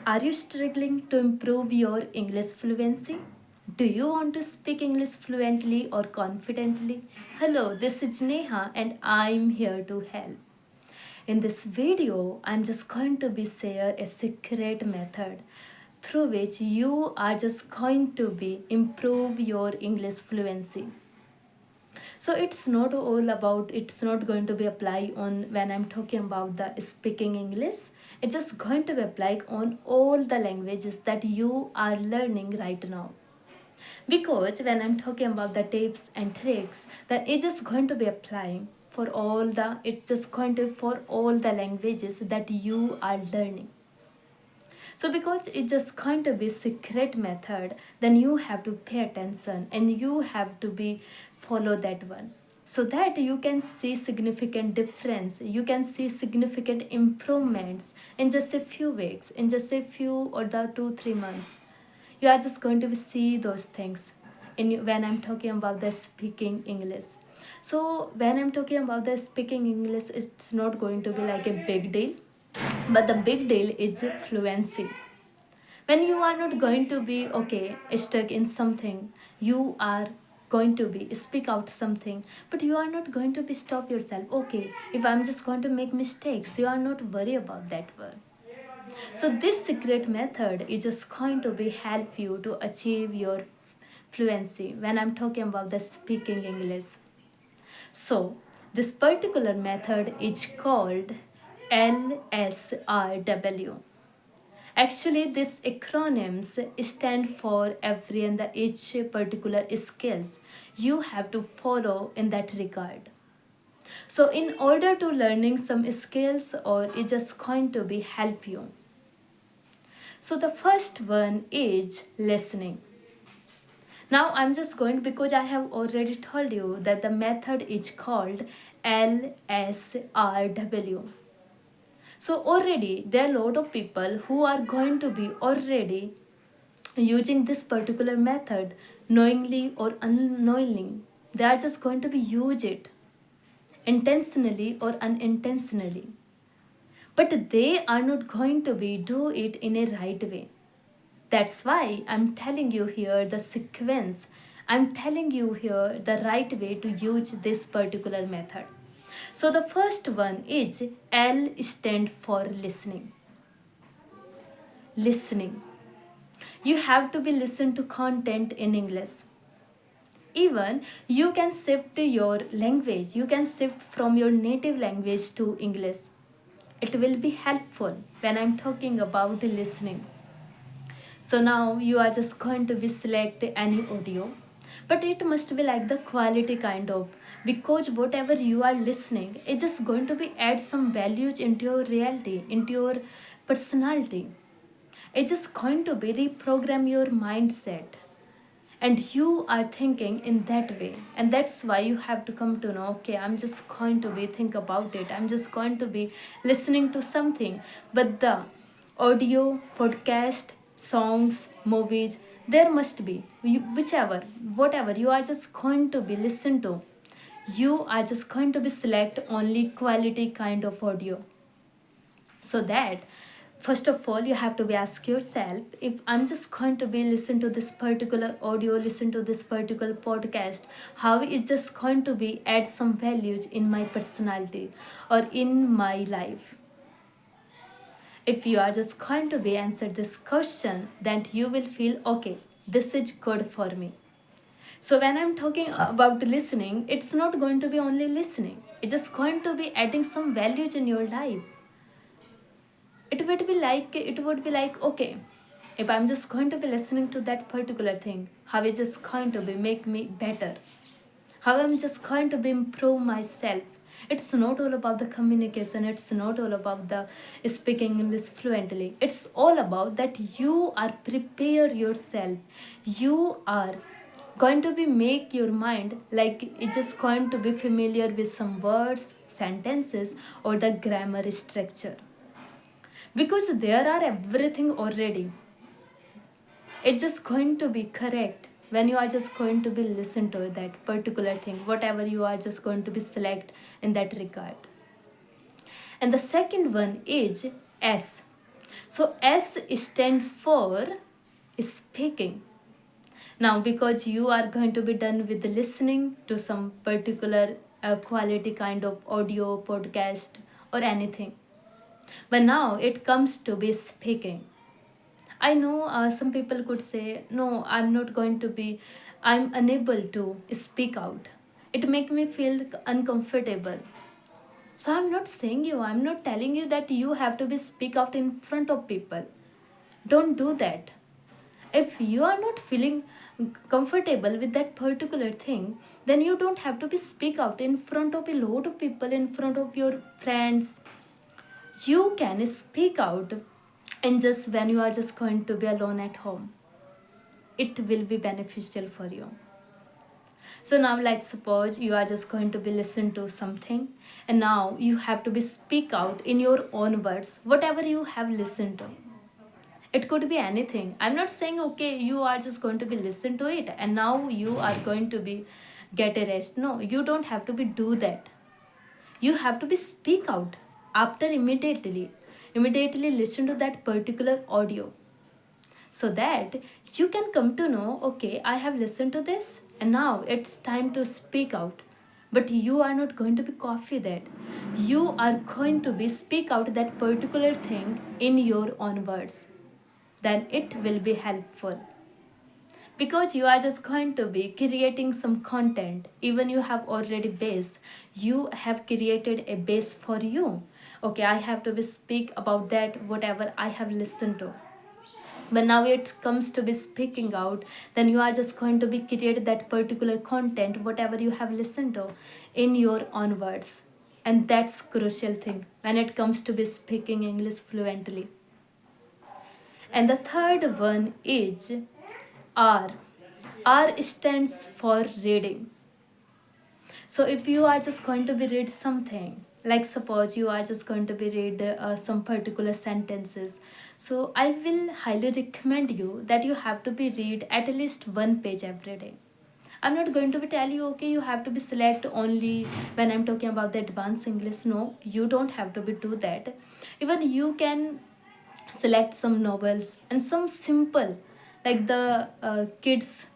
Are you struggling to improve your English fluency? Do you want to speak English fluently or confidently? Hello, this is Neha and I'm here to help. In this video, I'm just going to be share a secret method through which you are just going to be improve your English fluency. So it's not going to be applied on when I'm talking about the speaking English. It's just going to be applied on all the languages that you are learning right now. Because when I'm talking about the tips and tricks, that it's just going to be applying it's just going to for all the languages that you are learning. So because it's just going to be secret method, then you have to pay attention and you have to be follow that one. So that you can see significant difference, you can see significant improvements in just a few weeks, in just a few or the 2-3 months. You are just going to see those things when I'm talking about the speaking English. So when I'm talking about the speaking English, it's not going to be like a big deal, but the big deal is fluency. When you are not going to be stuck in something, you are going to be speak out something, but you are not going to be stop yourself. If I'm just going to make mistakes, you are not worry about that one. So this secret method is just going to be help you to achieve your fluency when I'm talking about the speaking English. So this particular method is called LSRW. Actually, these acronyms stand for every and the each particular skills you have to follow in that regard. So, in order to learning some skills, or it's just going to be help you. So, the first one is listening. Now, I'm just going because I have already told you that the method is called LSRW. So already there are a lot of people who are going to be already using this particular method knowingly or unknowingly. They are just going to be use it intentionally or unintentionally. But they are not going to be do it in a right way. That's why I'm telling you here the sequence. I'm telling you here the right way to use this particular method. So the first one is L stand for listening. Listening. You have to be listen to content in English. Even you can shift your language. You can shift from your native language to English. It will be helpful when I'm talking about the listening. So now you are just going to be select any audio, but it must be like the quality kind of, because whatever you are listening is just going to be add some values into your reality, into your personality. It's just going to be reprogram your mindset, and you are thinking in that way, and that's why you have to come to know, I'm just going to be think about it, I'm just going to be listening to something. But the audio podcast, songs, movies, there must be whichever whatever you are just going to be listen to, you are just going to be select only quality kind of audio. So that first of all you have to be ask yourself, if I'm just going to be listen to this particular audio, listen to this particular podcast, how it's just going to be add some values in my personality or in my life. If you are just going to be answer this question, then you will feel this is good for me. So when I'm talking about listening, it's not going to be only listening, it's just going to be adding some values in your life. It would be like if I'm just going to be listening to that particular thing, how it's just going to be make me better, how I'm just going to be improve myself. It's not all about the communication, it's not all about the speaking English fluently, it's all about that you are prepare yourself, you are going to be make your mind like it's just going to be familiar with some words, sentences, or the grammar structure, because there are everything already. It's just going to be correct when you are just going to be listen to that particular thing, whatever you are just going to be select in that regard. And the second one is S. So S stand for speaking. Now, because you are going to be done with listening to some particular quality kind of audio, podcast, or anything. But now it comes to be speaking. I know some people could say, no, I'm not going to be, I'm unable to speak out. It make me feel uncomfortable. So I'm not saying you, I'm not telling you that you have to be speak out in front of people. Don't do that. If you are not feeling comfortable with that particular thing, then you don't have to be speak out in front of a lot of people, in front of your friends. You can speak out and just when you are just going to be alone at home. It will be beneficial for you. So now like suppose you are just going to be listen to something, and now you have to be speak out in your own words whatever you have listened to. It could be anything. I'm not saying okay you are just going to be listen to it and now you are going to be get a rest. No, you don't have to be do that. You have to be speak out after immediately listen to that particular audio, so that you can come to know okay I have listened to this and now it's time to speak out. But you are not going to be copy that. You are going to be speak out that particular thing in your own words. Then it will be helpful, because you are just going to be creating some content. Even you have already base, you have created a base for you. Okay, I have to be speak about that whatever I have listened to. But now it comes to be speaking out, then you are just going to be create that particular content whatever you have listened to in your own words. And that's crucial thing when it comes to be speaking English fluently. And the third one is R. R stands for reading. So if you are just going to be read something, like suppose you are just going to be read some particular sentences, so I will highly recommend you that you have to be read at least one page every day. I'm not going to be tell you okay you have to be select only when I'm talking about the advanced English. No, you don't have to be do that. Even you can select some novels and some simple like the kids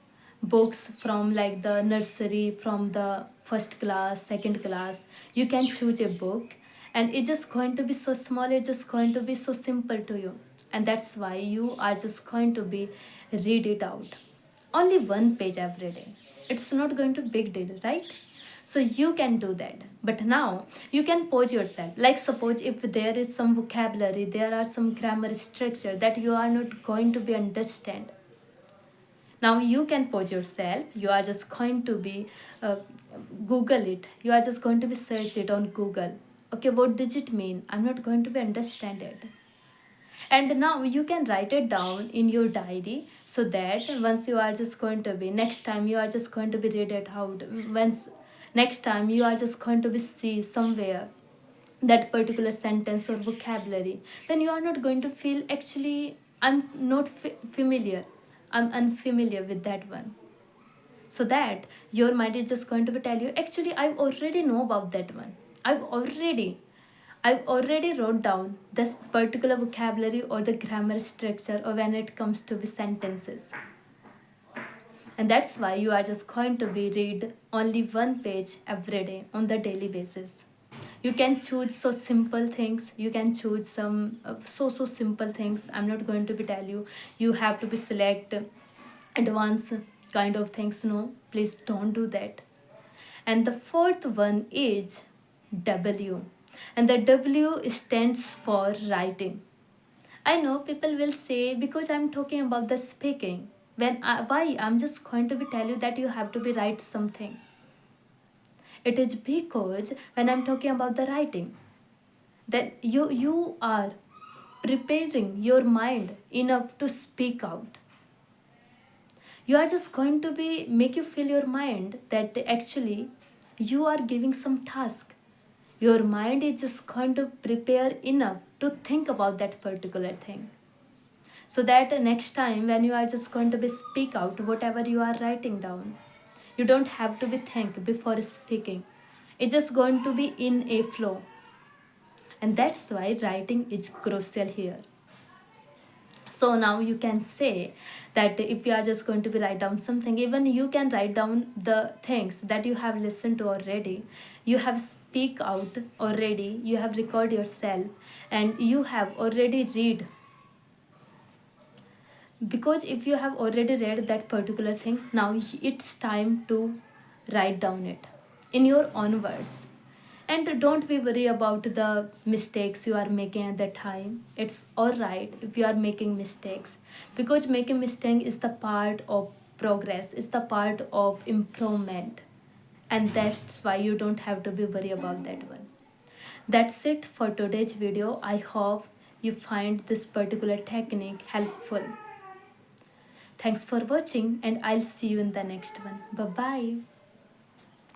books from like the nursery, from the first class, second class. You can choose a book and it's just going to be so small, it's just going to be so simple to you. And that's why you are just going to be read it out only one page every day. It's not going to big deal, right? So you can do that. But now you can pause yourself. Like suppose if there is some vocabulary, there are some grammar structure that you are not going to be understand. Now you can pause yourself. You are just going to be uh, Google it. You are just going to be search it on Google. Okay, what does it mean? I'm not going to be understand it. And now you can write it down in your diary, so that once you are just going to be next time you are just going to be read it out. Once next time you are just going to be see somewhere that particular sentence or vocabulary, then you are not going to feel actually I'm not familiar, I'm unfamiliar with that one. So that your mind is just going to be tell you actually I already know about that one. I've already wrote down this particular vocabulary or the grammar structure or when it comes to the sentences. And that's why you are just going to be read only one page every day on the daily basis. You can choose so simple things. You can choose some so simple things. I'm not going to be tell you you have to be select advanced kind of things. No, please don't do that. And the fourth one is W. And the W stands for writing. I know people will say because I'm talking about the speaking. Why I'm just going to be tell you that you have to be write something. It is because when I'm talking about the writing, that you are preparing your mind enough to speak out. You are just going to be make you feel your mind that actually you are giving some task. Your mind is just going to prepare enough to think about that particular thing, so that next time when you are just going to be speak out whatever you are writing down, you don't have to be think before speaking. It's just going to be in a flow. And that's why writing is crucial here. So now you can say that if you are just going to be write down something, even you can write down the things that you have listened to already, you have speak out already, you have record yourself, and you have already read. Because if you have already read that particular thing, now it's time to write down it in your own words. And don't be worried about the mistakes you are making at that time. It's all right if you are making mistakes, because making mistake is the part of progress, it's the part of improvement, and that's why you don't have to be worried about that one. That's it for today's video. I hope you find this particular technique helpful. Thanks for watching, and I'll see you in the next one. Bye bye.